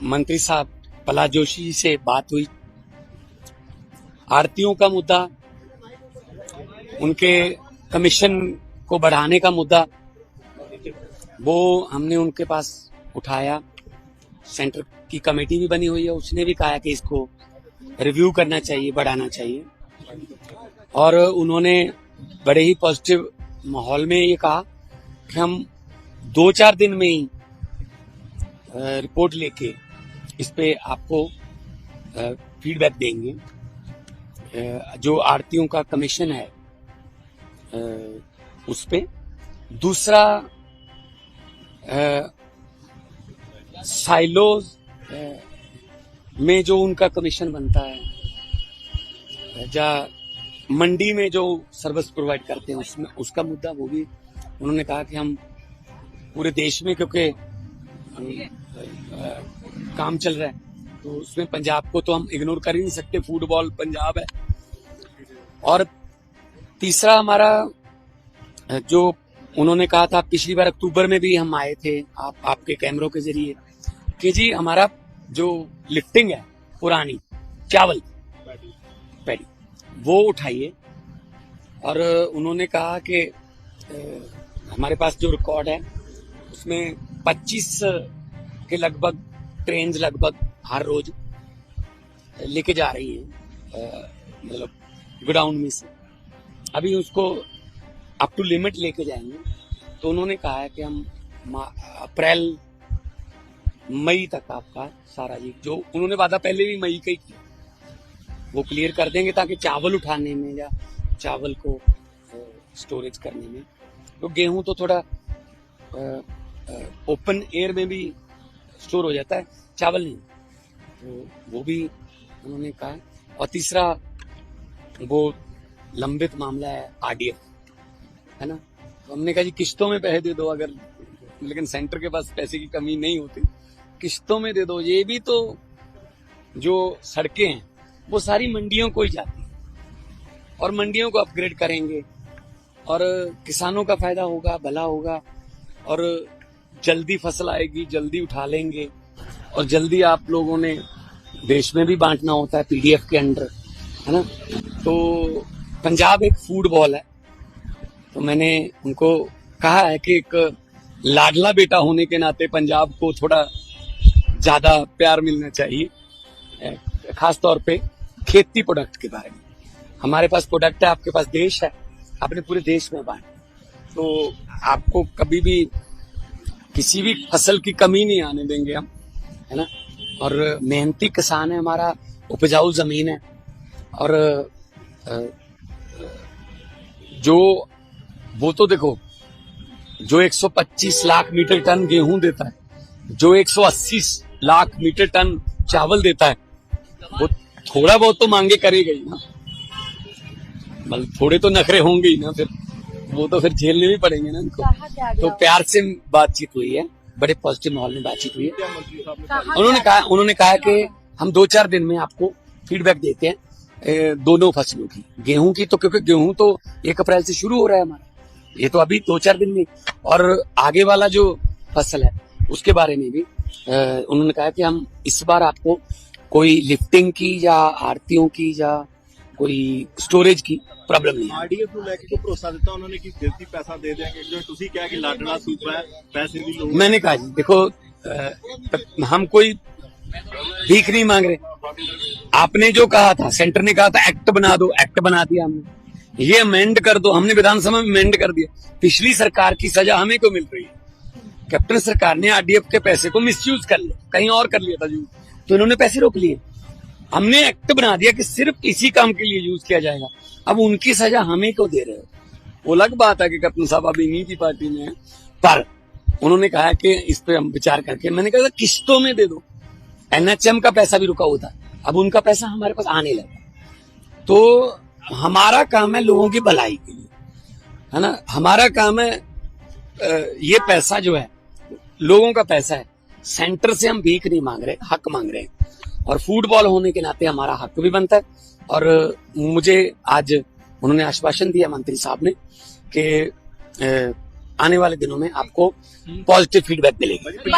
मंत्री साहब प्रहलाद जोशी जी से बात हुई। आड़तियों का मुद्दा, उनके कमीशन को बढ़ाने का मुद्दा, वो हमने उनके पास उठाया। सेंटर की कमेटी भी बनी हुई है, उसने भी कहा कि इसको रिव्यू करना चाहिए, बढ़ाना चाहिए। और उन्होंने बड़े ही पॉजिटिव माहौल में ये कहा कि हम 2-4 दिन में ही रिपोर्ट लेके इस पे आपको फीडबैक देंगे। जो आड़तियों का कमीशन है उस पे। दूसरा, साइलोज में जो उनका कमीशन बनता है, या मंडी में जो सर्विस प्रोवाइड करते हैं उसमें उसका मुद्दा, वो भी उन्होंने कहा कि हम पूरे देश में, क्योंकि काम चल रहा है तो उसमें पंजाब को तो हम इग्नोर कर ही नहीं सकते, फुटबॉल पंजाब है। और तीसरा हमारा जो उन्होंने कहा था, पिछली बार अक्टूबर में भी हम आए थे आपके कैमरों के जरिए, कि जी हमारा जो लिफ्टिंग है पुरानी चावल पैडी वो उठाइए। और उन्होंने कहा कि हमारे पास जो रिकॉर्ड है उसमें 25 के लगभग ट्रेन लगभग हर रोज लेके जा रही हैं, मतलब गोडाउन में से। अभी उसको अप टू लिमिट लेके जाएंगे। तो उन्होंने कहा है कि हम अप्रैल मई तक आपका सारा जी, जो उन्होंने वादा पहले भी मई का ही किया, वो क्लियर कर देंगे, ताकि चावल उठाने में या चावल को स्टोरेज करने में। तो गेहूं तो थोड़ा ओपन एयर में भी स्टोर हो जाता है, चावल नहीं, तो वो भी उन्होंने कहा है। और तीसरा, वो लंबित मामला है आरडीएफ, है ना। तो हमने कहा जी किश्तों में पैसे दे दो, अगर, लेकिन सेंटर के पास पैसे की कमी नहीं होती, किश्तों में दे दो। ये भी तो जो सड़कें हैं वो सारी मंडियों को ही जाती हैं, और मंडियों को अपग्रेड करेंगे और किसानों का फायदा होगा, भला होगा, और जल्दी फसल आएगी, जल्दी उठा लेंगे। और जल्दी आप लोगों ने देश में भी बांटना होता है पीडीएफ के अंडर, है ना। तो पंजाब एक फूड बॉल है, तो मैंने उनको कहा है कि एक लाडला बेटा होने के नाते पंजाब को थोड़ा ज्यादा प्यार मिलना चाहिए, खास तौर पे खेती प्रोडक्ट के बारे में। हमारे पास प्रोडक्ट है, आपके पास देश है, अपने पूरे देश में बांटे, तो आपको कभी भी किसी भी फसल की कमी नहीं आने देंगे हम, है ना। और मेहनती किसान है हमारा, उपजाऊ जमीन है। और जो वो तो देखो, जो 125 लाख मीटर टन गेहूं देता है, जो 180 लाख मीटर टन चावल देता है, वो थोड़ा बहुत तो मांगे करेगा ही ना, मतलब थोड़े तो नखरे होंगे ही ना, फिर वो तो फिर झेलने भी पड़ेंगे ना उनको। तो प्यार से बातचीत हुई है, बड़े पॉजिटिव माहौल में बातचीत हुई है। उन्होंने कहा कि हम 2-4 दिन में आपको फीडबैक देते हैं दोनों फसलों की, गेहूं की तो, क्योंकि गेहूं तो 1 अप्रैल से शुरू हो रहा है हमारा, ये तो अभी 2-4 दिन में, और आगे वाला जो फसल है उसके बारे में भी उन्होंने कहा कि हम इस बार आपको कोई लिफ्टिंग की या आड़तियों की या कोई स्टोरेज की प्रॉब्लम नहीं है। आरडीएफ ਨੂੰ ਲੈ ਕੇ ਕੋਈ ਭਰੋਸਾ ਦਿੱਤਾ ਉਹਨਾਂ ਨੇ कि जल्दी पैसा दे देंगे, जो ਤੁਸੀਂ ਕਿਹਾ कि लाडला सूबा है, पैसे भी लोग। मैंने कहा जी देखो, हम कोई भीख नहीं मांग रहे। आपने जो कहा था, सेंटर ने कहा था एक्ट बना दो, एक्ट बना दिया हमने, ये अमेंड कर दो, हमने विधानसभा में अमेंड कर दिया। पिछली सरकार की सजा हमें को मिल रही है। कैप्टन सरकार ने आरडीएफ के पैसे को मिसयूज कर लिया, कहीं और कर लिया था यूज, तो इन्होंने पैसे रोक लिए। हमने एक्ट बना दिया कि सिर्फ इसी काम के लिए यूज किया जाएगा। अब उनकी सजा हमें क्यों दे रहे हो? वो अलग बात है कि कैप्टन साहब अभी नहीं थी पार्टी में, पर उन्होंने कहा कि इस पे हम विचार करके, मैंने कहा किश्तों में दे दो। एनएचएम का पैसा भी रुका होता, अब उनका पैसा हमारे पास आने लगा। तो हमारा काम है लोगों की भलाई के लिए, है ना। हमारा काम है, ये पैसा जो है लोगों का पैसा है, सेंटर से हम भीख नहीं मांग रहे, हक मांग रहे हैं। और फुटबॉल होने के नाते हमारा हक भी बनता है। और मुझे आज उन्होंने आश्वासन दिया मंत्री साहब ने कि आने वाले दिनों में आपको पॉजिटिव फीडबैक मिलेगी।